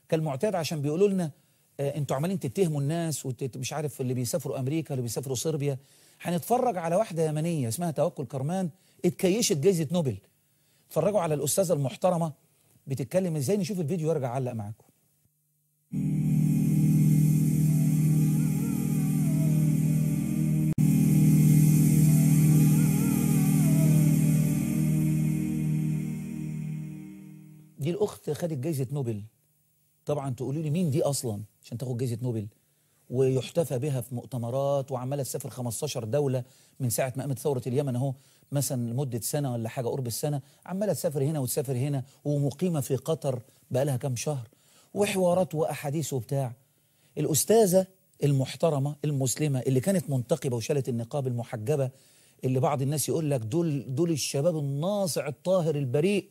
كالمعتاد عشان بيقولوا لنا انتوا عمالين تتهموا الناس ومش عارف اللي بيسافروا امريكا اللي بيسافروا صربيا. هنتفرج على واحده يمنيه اسمها توكل كرمان اتكيشت جائزه نوبل. اتفرجوا على الاستاذه المحترمه بتتكلم ازاي. نشوف الفيديو وارجع اعلق معاكم. دي الاخت خدت جائزه نوبل. طبعا تقولوا لي مين دي اصلا عشان تاخد جائزه نوبل ويحتفى بها في مؤتمرات وعماله تسافر 15 دوله من ساعه ما قامت ثوره اليمن اهو، مثلا لمده سنه ولا حاجه قرب السنه، عماله تسافر هنا وتسافر هنا ومقيمه في قطر بقى لها كام شهر وحوارات واحاديث وبتاع. الاستاذه المحترمه المسلمه اللي كانت منتقبه وشالت النقاب، المحجبه اللي بعض الناس يقول لك دول الشباب الناصع الطاهر البريء.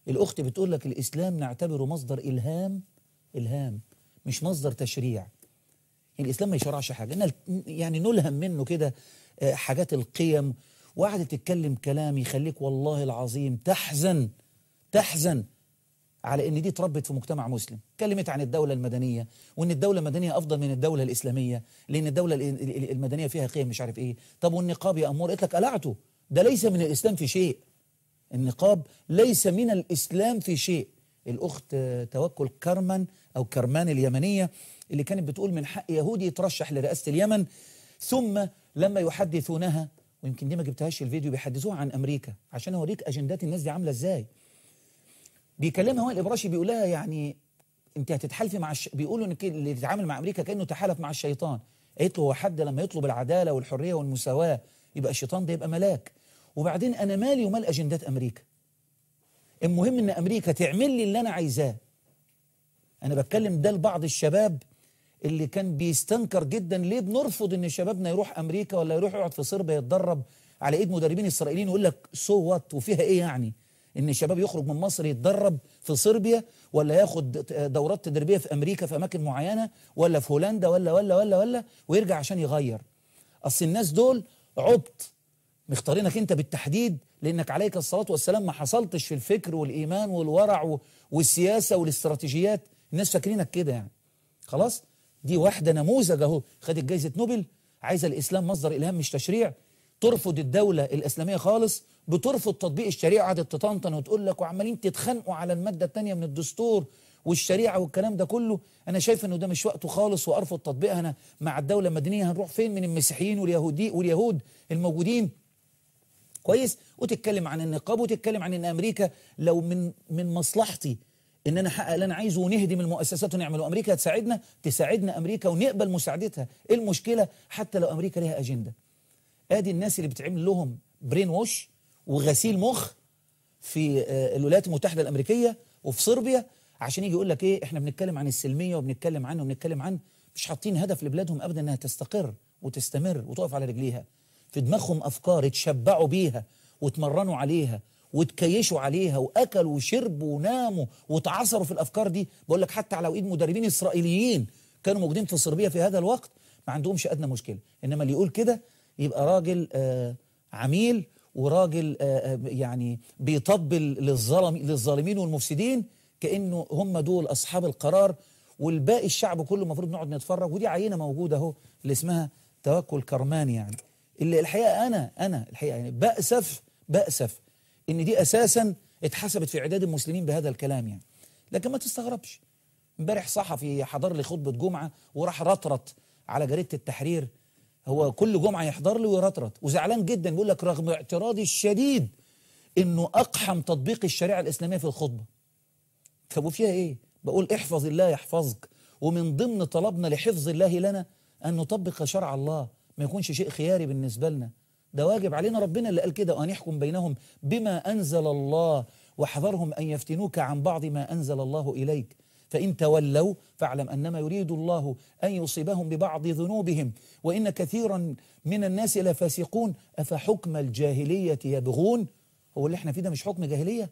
الاخت بتقول لك الاسلام نعتبره مصدر الهام مش مصدر تشريع. الإسلام ما يشرعش حاجة، يعني نلهم منه كده حاجات القيم. وقعدت تتكلم كلام يخليك والله العظيم تحزن على إن دي اتربت في مجتمع مسلم. اتكلمت عن الدولة المدنية وإن الدولة المدنية أفضل من الدولة الإسلامية لأن الدولة المدنية فيها قيم مش عارف إيه. طب والنقاب يا أمور؟ قلت لك قلعته، ده ليس من الإسلام في شيء. النقاب ليس من الإسلام في شيء. الأخت توكل كرمان اليمنية اللي كانت بتقول من حق يهودي يترشح لرئاسة اليمن، ثم لما يحدثونها، ويمكن دي ما جبتهاش الفيديو، بيحدثوها عن أمريكا عشان أوريك أجندات الناس دي عاملة إزاي. بيكلمها وائل الإبراشي بيقول لها يعني أنت هتتحالفي مع بيقولوا إن اللي يتعامل مع أمريكا كأنه تحالف مع الشيطان. قالت له هو حد لما يطلب العدالة والحرية والمساواة يبقى الشيطان ده يبقى ملاك؟ وبعدين أنا مالي ومال أجندات أمريكا؟ المهم إن أمريكا تعمل لي اللي أنا عايزاه. أنا بتكلم ده لبعض الشباب اللي كان بيستنكر جدا ليه بنرفض ان شبابنا يروح امريكا ولا يروح يقعد في صربيا يتدرب على ايد مدربين اسرائيليين، ويقول لك سو وات وفيها ايه يعني ان الشباب يخرج من مصر يتدرب في صربيا ولا ياخد دورات تدريبيه في امريكا في اماكن معينه ولا في هولندا ولا ويرجع عشان يغير. اصل الناس دول عبط مختارينك انت بالتحديد لانك عليك الصلاه والسلام ما حصلتش في الفكر والايمان والورع والسياسه والاستراتيجيات. الناس فاكرينك كده يعني. خلاص دي واحدة نموذج اهو خدت جائزة نوبل، عايزة الإسلام مصدر إلهام مش تشريع، ترفض الدولة الإسلامية خالص، بترفض تطبيق الشريعة، قعدت تطنطن وتقول لك وعمالين تتخانقوا على المادة الثانية من الدستور والشريعة والكلام ده كله. أنا شايف إنه ده مش وقته خالص وأرفض تطبيقها. أنا مع الدولة المدنية هنروح فين من المسيحيين واليهود الموجودين؟ كويس. وتتكلم عن النقاب وتتكلم عن إن أمريكا لو من مصلحتي ان انا احقق اللي انا عايزه ونهدم المؤسسات ونعمل، وامريكا تساعدنا امريكا ونقبل مساعدتها. ايه المشكله حتى لو امريكا ليها اجنده؟ ادي الناس اللي بتعمل لهم برين ووش وغسيل مخ في الولايات المتحده الامريكيه وفي صربيا عشان يجي يقول لك ايه احنا بنتكلم عن السلميه وبنتكلم عن مش حاطين هدف لبلادهم ابدا انها تستقر وتستمر وتقف على رجليها. في دماغهم افكار اتشبعوا بيها وتمرنوا عليها وتكيشوا عليها واكلوا وشربوا وناموا وتعصروا في الافكار دي. بقول لك حتى على ايد مدربين اسرائيليين كانوا موجودين في صربيا في هذا الوقت ما عندهمش ادنى مشكله. انما اللي يقول كده يبقى راجل عميل وراجل يعني بيطبل للظالمين والمفسدين كانه هم دول اصحاب القرار، والباقي الشعب كله المفروض نقعد نتفرج. ودي عينه موجوده اهو اللي اسمها توكل كرمان، يعني اللي الحقيقه انا الحقيقه يعني بأسف ان دي اساسا اتحسبت في اعداد المسلمين بهذا الكلام يعني. لكن ما تستغربش، امبارح صحفي حضر لي خطبه جمعه وراح رطرط على جريده التحرير. هو كل جمعه يحضر لي ويرطرط وزعلان جدا، بيقول لك رغم اعتراضي الشديد انه اقحم تطبيق الشريعه الاسلاميه في الخطبه. طب وفيها ايه؟ بقول احفظ الله يحفظك، ومن ضمن طلبنا لحفظ الله لنا ان نطبق شرع الله، ما يكونش شيء خياري بالنسبه لنا، ده واجب علينا. ربنا اللي قال كده وأن يحكم بينهم بما أنزل الله واحذرهم أن يفتنوك عن بعض ما أنزل الله إليك فإن تولوا فاعلم أنما يريد الله أن يصيبهم ببعض ذنوبهم وإن كثيرا من الناس لفاسقون أفحكم الجاهلية يبغون. هو اللي احنا فيه ده مش حكم جاهلية؟